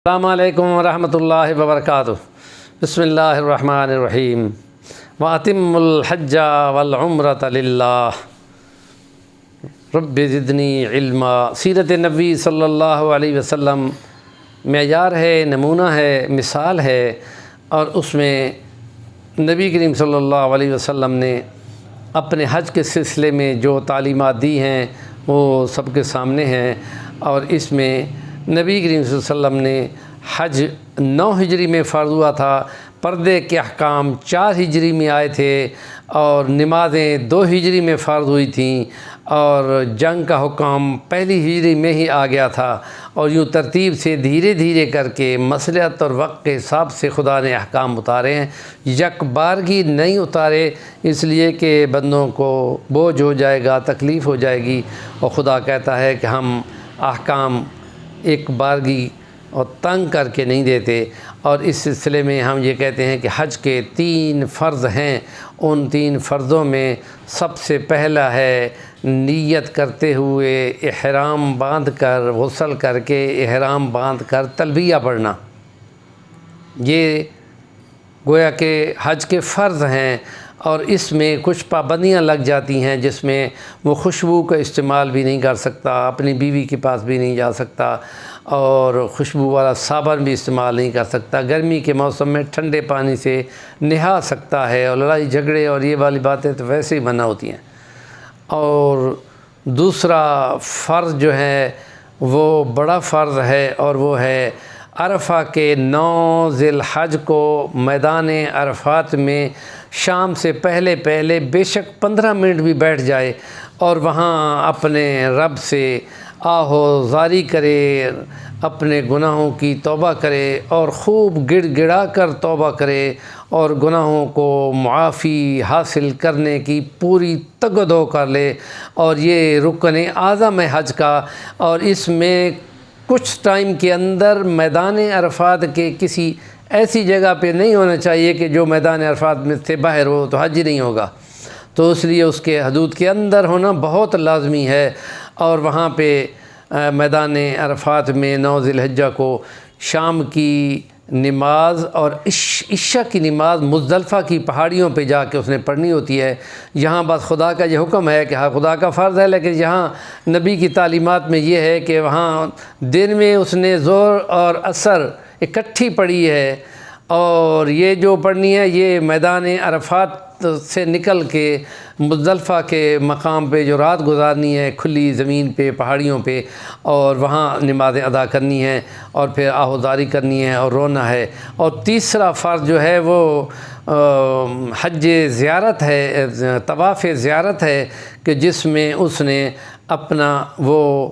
السلام علیکم ورحمۃ اللہ وبرکاتہ۔ بسم اللہ الرحمن الرحیم۔ وَأَتِمُّ الْحَجَّ وَالْعُمْرَةَ لِلَّهِ رب زدنی علما۔ سیرت نبی صلی اللہ علیہ وسلم معیار ہے، نمونہ ہے، مثال ہے، اور اس میں نبی کریم صلی اللہ علیہ وسلم نے اپنے حج کے سلسلے میں جو تعلیمات دی ہیں وہ سب کے سامنے ہیں، اور اس میں نبی کریم صلی اللہ علیہ وسلم نے حج 9 ہجری میں فرض ہوا تھا، پردے کے احکام 4 ہجری میں آئے تھے، اور نمازیں 2 ہجری میں فرض ہوئی تھیں، اور جنگ کا حکم 1 ہجری میں ہی آ گیا تھا، اور یوں ترتیب سے دھیرے دھیرے کر کے مصلحت اور وقت کے حساب سے خدا نے احکام اتارے ہیں۔ یک بارگی نہیں اتارے، اس لیے کہ بندوں کو بوجھ ہو جائے گا، تکلیف ہو جائے گی، اور خدا کہتا ہے کہ ہم احکام ایک بارگی اور تنگ کر کے نہیں دیتے۔ اور اس سلسلے میں ہم یہ کہتے ہیں کہ حج کے 3 فرض ہیں، ان 3 فرضوں میں سب سے پہلا ہے نیت کرتے ہوئے احرام باندھ کر، غسل کر کے احرام باندھ کر تلبیہ پڑھنا۔ یہ گویا کہ حج کے فرض ہیں، اور اس میں کچھ پابندیاں لگ جاتی ہیں، جس میں وہ خوشبو کا استعمال بھی نہیں کر سکتا، اپنی بیوی کے پاس بھی نہیں جا سکتا، اور خوشبو والا صابن بھی استعمال نہیں کر سکتا۔ گرمی کے موسم میں ٹھنڈے پانی سے نہا سکتا ہے، اور لڑائی جھگڑے اور یہ والی باتیں تو ویسے ہی منع ہوتی ہیں۔ اور دوسرا فرض جو ہے وہ بڑا فرض ہے، اور وہ ہے عرفہ کے 9 ذی الحج کو میدان عرفات میں شام سے پہلے بے شک 15 منٹ بھی بیٹھ جائے، اور وہاں اپنے رب سے آہو زاری کرے، اپنے گناہوں کی توبہ کرے، اور خوب گڑ گڑا کر توبہ کرے، اور گناہوں کو معافی حاصل کرنے کی پوری تگ و دو کر لے۔ اور یہ رکن اعظم ہے حج کا، اور اس میں کچھ ٹائم کے اندر میدان عرفات کے کسی ایسی جگہ پہ نہیں ہونا چاہیے کہ جو میدان عرفات میں سے باہر ہو تو حج ہی نہیں ہوگا، تو اس لیے اس کے حدود کے اندر ہونا بہت لازمی ہے۔ اور وہاں پہ میدان عرفات میں 9 ذی الحجہ کو شام کی نماز اور عشاء کی نماز مزدلفہ کی پہاڑیوں پہ جا کے اس نے پڑھنی ہوتی ہے۔ یہاں بس خدا کا یہ حکم ہے کہ ہاں خدا کا فرض ہے، لیکن یہاں نبی کی تعلیمات میں یہ ہے کہ وہاں دن میں اس نے ظہر اور عصر اکٹھی پڑھی ہے، اور یہ جو پڑھنی ہے یہ میدان عرفات سے نکل کے مزدلفہ کے مقام پہ جو رات گزارنی ہے، کھلی زمین پہ پہاڑیوں پہ، اور وہاں نمازیں ادا کرنی ہیں، اور پھر آہوزاری کرنی ہے اور رونا ہے۔ اور تیسرا فرض جو ہے وہ حج زیارت ہے، طواف زیارت ہے، کہ جس میں اس نے اپنا وہ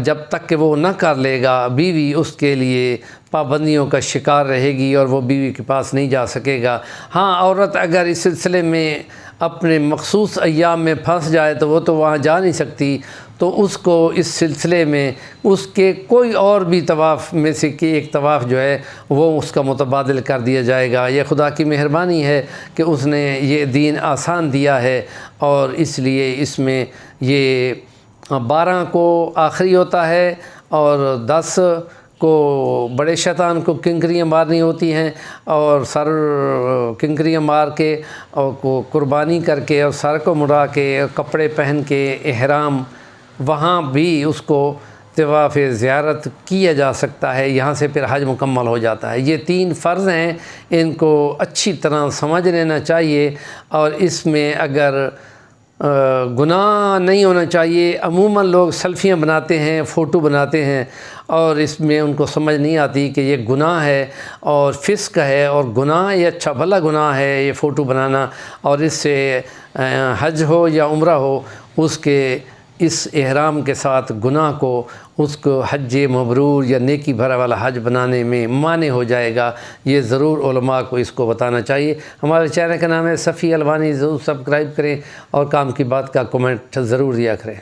جب تک کہ وہ نہ کر لے گا بیوی اس کے لیے پابندیوں کا شکار رہے گی، اور وہ بیوی کے پاس نہیں جا سکے گا۔ ہاں، عورت اگر اس سلسلے میں اپنے مخصوص ایام میں پھنس جائے تو وہ تو وہاں جا نہیں سکتی، تو اس کو اس سلسلے میں اس کے کوئی اور بھی طواف میں سے کہ ایک طواف جو ہے وہ اس کا متبادل کر دیا جائے گا۔ یہ خدا کی مہربانی ہے کہ اس نے یہ دین آسان دیا ہے، اور اس لیے اس میں یہ 12 کو آخری ہوتا ہے، اور 10 کو بڑے شیطان کو کنکریاں مارنی ہوتی ہیں، اور سر کنکریاں مار کے اور کو قربانی کر کے اور سر کو مڑا کے کپڑے پہن کے احرام وہاں بھی اس کو طواف زیارت کیا جا سکتا ہے۔ یہاں سے پھر حج مکمل ہو جاتا ہے۔ یہ 3 فرض ہیں، ان کو اچھی طرح سمجھ لینا چاہیے، اور اس میں اگر گناہ نہیں ہونا چاہیے۔ عموماً لوگ سیلفیاں بناتے ہیں، فوٹو بناتے ہیں، اور اس میں ان کو سمجھ نہیں آتی کہ یہ گناہ ہے اور فسق ہے، اور گناہ یہ اچھا بھلا گناہ ہے یہ فوٹو بنانا، اور اس سے حج ہو یا عمرہ ہو اس کے اس احرام کے ساتھ گناہ کو اس کو حج مبرور یا نیکی بھرا والا حج بنانے میں مانع ہو جائے گا۔ یہ ضرور علماء کو اس کو بتانا چاہیے۔ ہمارے چینل کا نام ہے صفی الوانی، ضرور سبسکرائب کریں، اور کام کی بات کا کومنٹ ضرور دیا کریں۔